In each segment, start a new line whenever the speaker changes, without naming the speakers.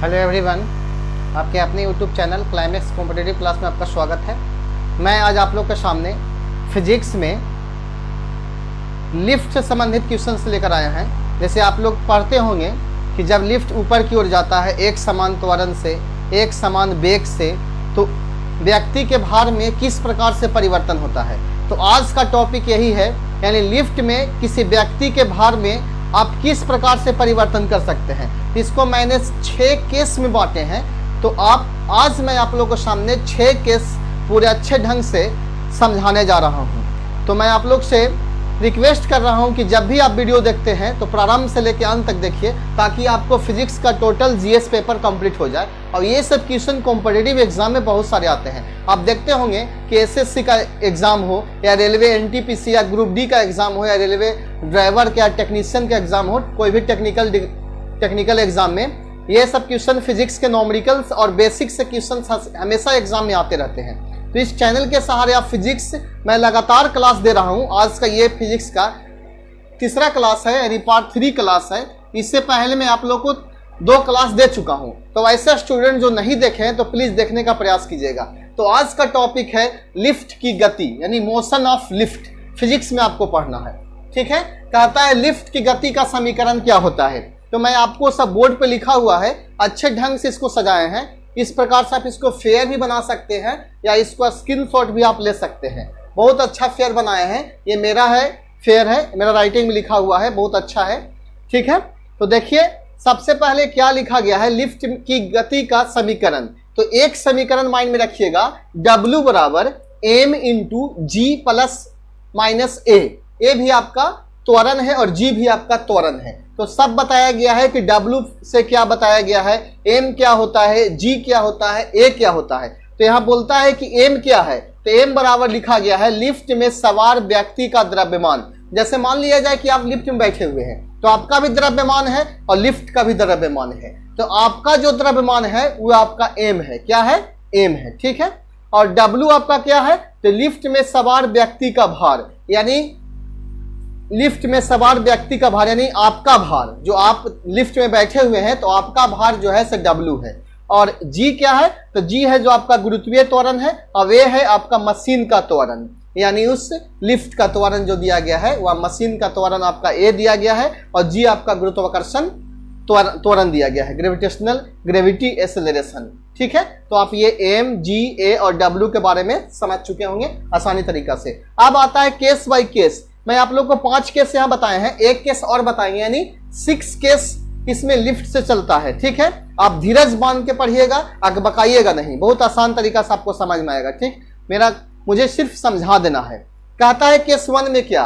Hello everyone, आपके अपने YouTube channel climax competitive class में आपका स्वागत है। मैं आज आप लोग के सामने फिजिक्स में लिफ्ट से संबंधित क्वेश्चंस लेकर आए हैं। जैसे आप लोग पढ़ते होंगे कि जब लिफ्ट ऊपर की ओर जाता है एक समान त्वरण से, एक समान वेग से, तो व्यक्ति के भार में किस प्रकार से परिवर्तन होता है। तो आज का टॉपिक यही है, यानी लिफ्ट में किसी व्यक्ति के भार में आप किस प्रकार से परिवर्तन कर सकते हैं। इसको मैंने 6 केस में बांटे हैं। तो आज मैं आप लोगों के सामने 6 केस पूरे अच्छे ढंग से समझाने जा रहा हूं। तो मैं आप लोग से रिक्वेस्ट कर रहा हूं कि जब भी आप वीडियो देखते हैं तो प्रारंभ से लेकर अंत तक देखिए, ताकि आपको फिजिक्स का टोटल जीएस पेपर कंप्लीट हो जाए। और ये सब क्वेश्चन कॉम्पिटिटिव एग्जाम में बहुत सारे आते हैं। आप देखते होंगे कि एसएससी का एग्जाम हो, या रेलवे एनटीपीसी या ग्रुप डी का एग्जाम हो, या रेलवे ड्राइवर का टेक्नीशियन का एग्जाम हो, कोई भी टेक्निकल एग्जाम में ये सब क्वेश्चन फिजिक्स के नॉमेरिकल्स और बेसिक से क्वेश्चन हमेशा एग्जाम में आते रहते हैं। तो इस चैनल के सहारे आप फिजिक्स मैं लगातार क्लास दे रहा हूं। आज का ये फिजिक्स का तीसरा क्लास है, यानी पार्ट 3 क्लास है। इससे पहले मैं आप लोग को 2 क्लास दे चुका हूं। तो ऐसे स्टूडेंट जो नहीं देखे हैं तो प्लीज देखने का प्रयास कीजिएगा। तो आज का टॉपिक है लिफ्ट की गति, यानी मोशन ऑफ लिफ्ट। फिजिक्स में आपको पढ़ना है, ठीक है। कहता है लिफ्ट की गति का समीकरण क्या होता है। तो मैं आपको सब बोर्ड पे लिखा हुआ है, अच्छे ढंग से इसको सजाए हैं। इस प्रकार से आप इसको फेयर भी बना सकते हैं, या इसको स्क्रीनशॉट भी आप ले सकते हैं। बहुत अच्छा फेयर बनाए हैं। ये मेरा है, फेयर है, मेरा राइटिंग में लिखा हुआ है, बहुत अच्छा है, ठीक है। तो देखिए सबसे पहले क्या लिखा गया है, लिफ्ट की गति का समीकरण। तो एक समीकरण माइंड में रखिएगा, W बराबर m इंटू जी प्लस माइनस ए भी आपका त्वरण है और g भी आपका त्वरण है। तो सब बताया गया है कि W से क्या बताया गया है, m क्या होता है, g क्या होता है, a क्या होता है। तो यहां बोलता है कि m क्या है, तो m बराबर लिखा गया है लिफ्ट में सवार व्यक्ति का द्रव्यमान। जैसे मान लिया जाए कि आप लिफ्ट में बैठे हुए हैं, तो आपका भी द्रव्यमान है और लिफ्ट का भी द्रव्यमान है। तो आपका जो द्रव्यमान है वो आपका m है। क्या है, m है, ठीक है। और W आपका क्या है, तो लिफ्ट में सवार व्यक्ति का भार, यानी लिफ्ट में सवार व्यक्ति का भार, यानी आपका भार, जो आप लिफ्ट में बैठे हुए हैं तो आपका भार जो है से W है। और G क्या है, तो G है जो आपका गुरुत्वीय त्वरण है, और वे है आपका मशीन का त्वरण, यानी उस लिफ्ट का त्वरण जो दिया गया है वह मशीन का त्वरण आपका A दिया गया है, और G आपका गुरुत्वाकर्षण त्वरण दिया गया है, ग्रेविटी एक्सेलरेशन, ठीक है। तो आप ये M, G, A और W के बारे में समझ चुके होंगे आसानी तरीका से। अब आता है केस बाय केस। मैं आप लोग को 5 केस यहाँ बताए हैं, एक केस और बताएंगे, यानी 6 केस इसमें लिफ्ट से चलता है, ठीक है। आप धीरज बांध के पढ़िएगा, अकबकाइएगा नहीं, बहुत आसान तरीका से आपको समझ में आएगा, ठीक। मुझे सिर्फ समझा देना है। कहता है केस 1 में क्या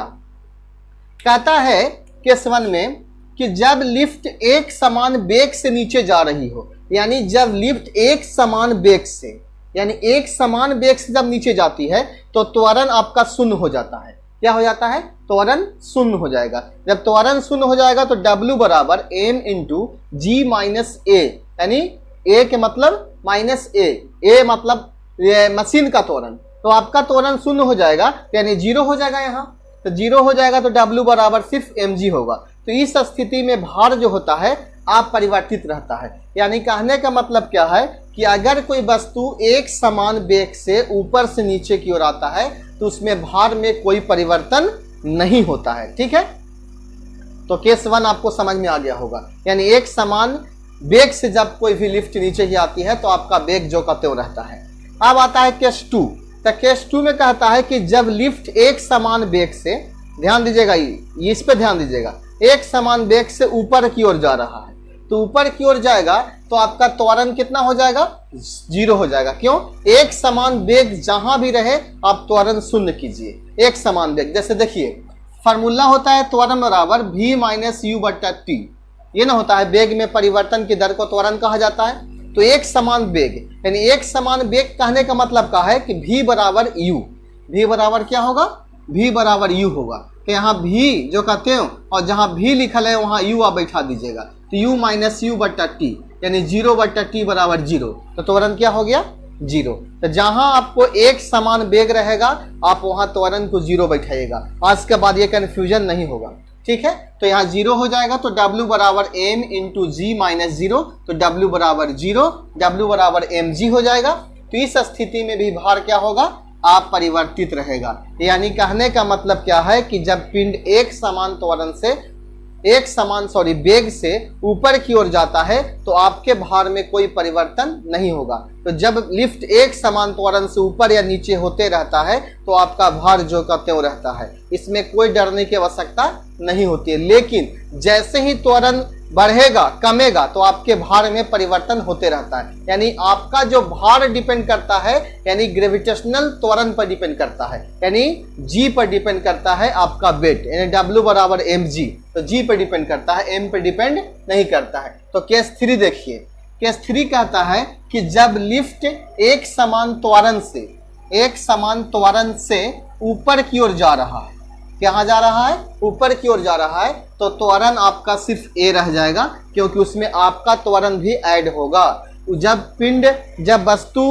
कहता है, केस 1 में कि जब लिफ्ट एक समान वेग से नीचे जा रही हो, यानी जब लिफ्ट एक समान वेग से, यानी एक समान वेग से जब नीचे जाती है तो त्वरण आपका शून्य हो जाता है। क्या हो जाता है, त्वरण शून्य हो जाएगा। जब त्वरण शून्य हो जाएगा तो W बराबर m इंटू जी माइनस ए, यानी A के मतलब माइनस A मतलब ये मशीन का त्वरण। तो आपका त्वरण शून्य हो जाएगा, यानी 0 हो जाएगा। यहाँ तो 0 हो जाएगा तो W बराबर सिर्फ mg होगा। तो इस स्थिति में भार जो होता है अपरिवर्तित रहता है। यानी कहने का मतलब क्या है कि अगर कोई वस्तु एक समान वेग से ऊपर से नीचे की ओर आता है तो उसमें भार में कोई परिवर्तन नहीं होता है, ठीक है। तो केस 1 आपको समझ में आ गया होगा, यानी एक समान वेग से जब कोई भी लिफ्ट नीचे ही आती है तो आपका वेग जो का त्यों रहता है। अब आता है केस 2। तो केस 2 में कहता है कि जब लिफ्ट एक समान वेग से, ध्यान दीजिएगा, इस पे ध्यान दीजिएगा, एक समान वेग से ऊपर की ओर जा रहा है, तो ऊपर की ओर जाएगा तो आपका त्वरण कितना हो जाएगा, 0 हो जाएगा। क्यों, एक समान वेग जहां भी रहे आप त्वरण शून्य कीजिए। एक समान वेग, जैसे देखिए फार्मूला होता है त्वरण बराबर v माइनस यू बट्टा टी। ये ना होता है वेग में परिवर्तन की दर को त्वरण कहा जाता है। तो एक समान वेग, यानी एक समान वेग कहने का मतलब क्या है कि v बराबर u, v बराबर क्या होगा, v बराबर u होगा। तो यहाँ v जो कहते हो और जहां v लिखल है वहां u आप बैठा दीजिएगा, तो u माइनस यू बट्टा टी, यानी 0 बट्टा टी बराबर 0। तो त्वरण क्या हो गया, 0। तो जहां आपको एक समान वेग रहेगा आप वहां त्वरण को 0 बैठाइएगा। आज के बाद ये कंफ्यूजन नहीं होगा, ठीक है। तो यहाँ 0 हो जाएगा, तो W बराबर m इंटू जी माइनस 0, तो W बराबर 0, W बराबर mg हो जाएगा। तो इस स्थिति में भी भार क्या होगा, अपरिवर्तित रहेगा। यानी कहने का मतलब क्या है कि जब पिंड एक समान त्वरण से वेग से ऊपर की ओर जाता है तो आपके भार में कोई परिवर्तन नहीं होगा। तो जब लिफ्ट एक समान त्वरण से ऊपर या नीचे होते रहता है तो आपका भार जो का त्यों रहता है, इसमें कोई डरने की आवश्यकता नहीं होती है। लेकिन जैसे ही त्वरण बढ़ेगा कमेगा तो आपके भार में परिवर्तन होते रहता है। यानी आपका जो भार डिपेंड करता है, यानी ग्रेविटेशनल त्वरण पर डिपेंड करता है, यानी जी पर डिपेंड करता है आपका वेट, यानी W बराबर mg, तो जी पर डिपेंड करता है, m पर डिपेंड नहीं करता है। तो केस 3 देखिए, केस 3 कहता है कि जब लिफ्ट एक समान त्वरण से ऊपर की ओर जा रहा है, कहाँ जा रहा है, ऊपर की ओर जा रहा है, तो त्वरण आपका सिर्फ a रह जाएगा, क्योंकि उसमें आपका त्वरण भी ऐड होगा। जब वस्तु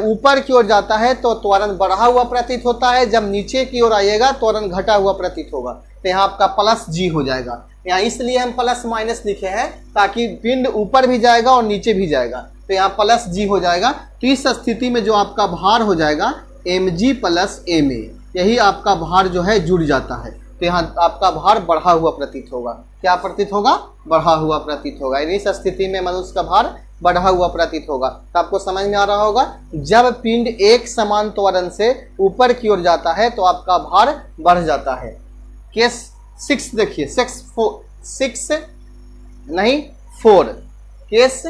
ऊपर की ओर जाता है तो त्वरण बढ़ा हुआ प्रतीत होता है, जब नीचे की ओर आएगा त्वरण घटा हुआ प्रतीत होगा। तो यहाँ आपका प्लस g हो जाएगा। यहाँ इसलिए हम प्लस माइनस लिखे हैं ताकि पिंड ऊपर भी जाएगा और नीचे भी जाएगा, तो यहाँ प्लस g हो जाएगा। तो इस स्थिति में जो आपका भार हो जाएगा mg प्लस ma, यही आपका भार जो है जुड़ जाता है। तो यहाँ आपका भार बढ़ा हुआ प्रतीत होगा। क्या प्रतीत होगा, बढ़ा हुआ प्रतीत होगा। इस स्थिति में मनुष्य का भार बढ़ा हुआ प्रतीत होगा। तो आपको समझ में आ रहा होगा, जब पिंड एक समान त्वरण से ऊपर की ओर जाता है तो आपका भार बढ़ जाता है। केस 6 देखिए, 4 केस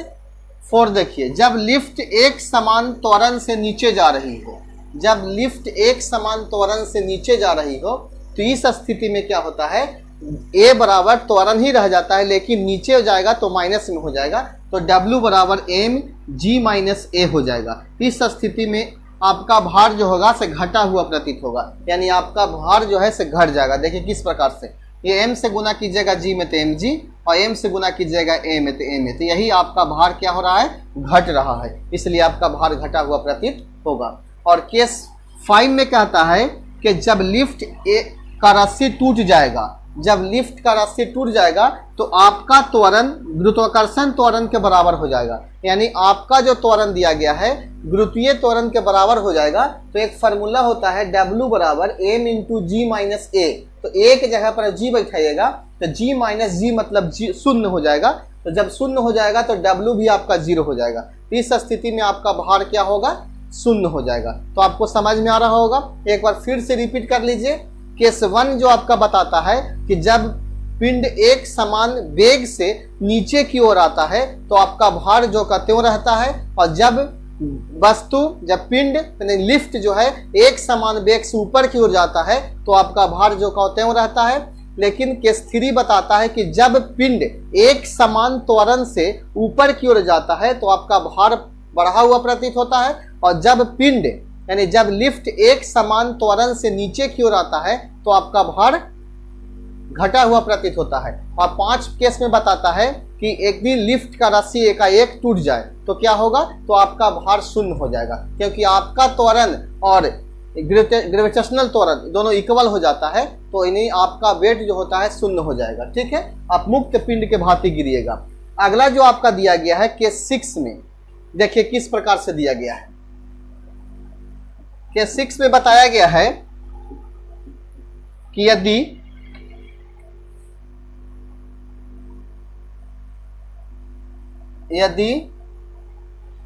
4 देखिए, जब लिफ्ट एक समान त्वरण से नीचे जा रही हो, जब लिफ्ट एक समान त्वरण से नीचे जा रही हो तो इस स्थिति में क्या होता है, a बराबर त्वरण ही रह जाता है, लेकिन नीचे हो जाएगा तो माइनस में हो जाएगा, तो W बराबर mg माइनस a हो जाएगा। इस स्थिति में आपका भार जो होगा से घटा हुआ प्रतीत होगा, यानी आपका भार जो है से घट जाएगा। देखिए किस प्रकार से, ये m से गुना कीजिएगा g में तो mg, और m से गुना कीजिएगा a में तो a में, तो यही आपका भार क्या हो रहा है, घट रहा है, इसलिए आपका भार घटा हुआ प्रतीत होगा। और केस 5 में कहता है कि जब लिफ्ट का रस्सी टूट जाएगा, जब लिफ्ट का रस्सी टूट जाएगा तो आपका त्वरण गुरुत्वाकर्षण त्वरण के बराबर हो जाएगा। यानी आपका जो त्वरण दिया गया है गुरुत्वीय त्वरण के बराबर हो जाएगा। तो एक फार्मूला होता है W बराबर m into g minus a, तो एक जगह पर g बैठाइएगा तो g माइनस जी मतलब शून्य हो जाएगा। तो जब शून्य हो जाएगा तो W भी आपका 0 हो जाएगा। तो इस स्थिति में आपका भार क्या होगा, शून्य हो जाएगा। तो आपको समझ में आ रहा होगा। एक बार फिर से रिपीट कर लीजिए। केस 1 जो आपका बताता है कि जब पिंड एक समान वेग से नीचे की ओर आता है तो आपका भार जो का त्यों रहता है, और जब पिंड लिफ्ट जो है एक समान वेग से ऊपर की ओर जाता है तो आपका भार जो का त्यों रहता है। लेकिन केस 3 बताता है कि जब पिंड एक समान त्वरण से ऊपर की ओर जाता है तो आपका भार बढ़ा हुआ प्रतीत होता है, और जब पिंड यानी जब लिफ्ट एक समान त्वरण से नीचे की ओर आता है तो आपका भार घटा हुआ प्रतीत होता है। और 5 केस में बताता है कि एक भी लिफ्ट का रस्सी एकाएक टूट जाए तो क्या होगा, तो आपका भार शून्य हो जाएगा, क्योंकि आपका त्वरण और ग्रेविटेशनल त्वरण दोनों इक्वल हो जाता है, तो इन्हीं आपका वेट जो होता है शून्य हो जाएगा। ठीक है, आप मुक्त पिंड के भांति गिरिएगा। अगला जो आपका दिया गया है केस 6 में, देखिए किस प्रकार से दिया गया है। केस 6 में बताया गया है कि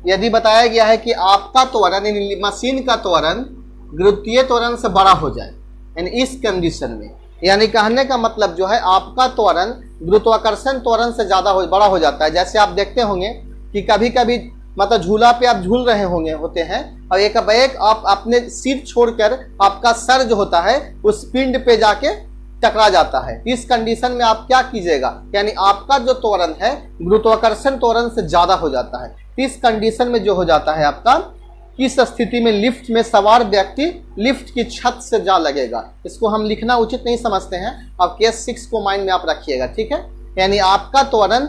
यदि बताया गया है कि आपका त्वरण यानी मशीन का त्वरण गुरुत्वीय त्वरण से बड़ा हो जाए, यानी इस कंडीशन में, यानी कहने का मतलब जो है आपका त्वरण गुरुत्वाकर्षण त्वरण से बड़ा हो जाता है। जैसे आप देखते होंगे कि कभी कभी मतलब झूला पे आप झूल रहे होते हैं और एक बैग आप अपने सीट छोड़कर आपका सर जो होता है उस पिंड पे जाके टकरा जाता है। इस कंडीशन में आप क्या कीजिएगा, यानी आपका जो त्वरण है गुरुत्वाकर्षण त्वरण से ज्यादा हो जाता है। इस कंडीशन में जो हो जाता है आपका, किस स्थिति में लिफ्ट में सवार व्यक्ति लिफ्ट की छत से जा लगेगा। इसको हम लिखना उचित नहीं समझते हैं, अब केस 6 को माइंड में आप रखिएगा। ठीक है, यानी आपका त्वरण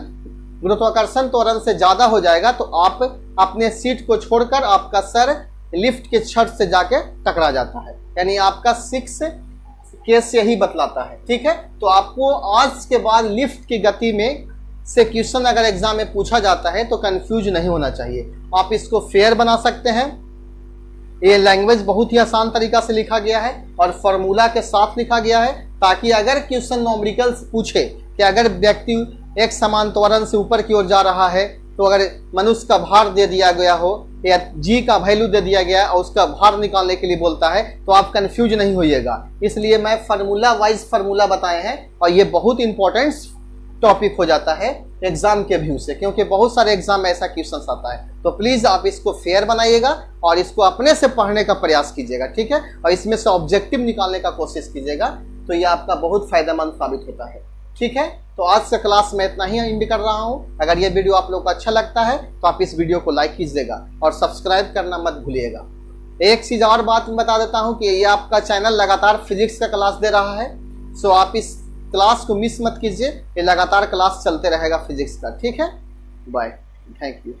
गुरुत्वाकर्षण त्वरण से ज्यादा हो जाएगा तो आप अपने सीट को छोड़कर आपका सर लिफ्ट के छत से जाके टकरा जाता है। यानी आपका केस यही बतलाता है। ठीक है, तो आपको आज के बाद लिफ्ट की गति में से क्वेश्चन अगर एग्जाम में पूछा जाता है तो कंफ्यूज नहीं होना चाहिए। आप इसको फेयर बना सकते हैं। ये लैंग्वेज बहुत ही आसान तरीका से लिखा गया है और फॉर्मूला के साथ लिखा गया है, ताकि अगर क्वेश्चन न्यूमेरिकल्स पूछे कि अगर व्यक्ति एक समान त्वरण से ऊपर की ओर जा रहा है तो अगर मनुष्य का भार दे दिया गया हो या जी का वैल्यू दे दिया गया और उसका भार निकालने के लिए बोलता है तो आप कंफ्यूज नहीं होइएगा। इसलिए मैं फार्मूला वाइज फार्मूला बताए हैं और ये बहुत इंपॉर्टेंट टॉपिक हो जाता है एग्जाम के व्यू से, क्योंकि बहुत सारे एग्जाम में ऐसा क्वेश्चन आता है। तो प्लीज आप इसको फेयर बनाइएगा और इसको अपने से पढ़ने का प्रयास कीजिएगा। ठीक है, और इसमें से ऑब्जेक्टिव निकालने का कोशिश कीजिएगा, तो ये आपका बहुत फायदेमंद साबित होता है। ठीक है, तो आज का क्लास में इतना ही एंड कर रहा हूँ। अगर ये वीडियो आप लोग को अच्छा लगता है तो आप इस वीडियो को लाइक कीजिएगा और सब्सक्राइब करना मत भूलिएगा। एक चीज और बात मैं बता देता हूँ कि ये आपका चैनल लगातार फिजिक्स का क्लास दे रहा है, सो आप इस क्लास को मिस मत कीजिए। ये लगातार क्लास चलते रहेगा फिजिक्स का। ठीक है, बाय, थैंक यू।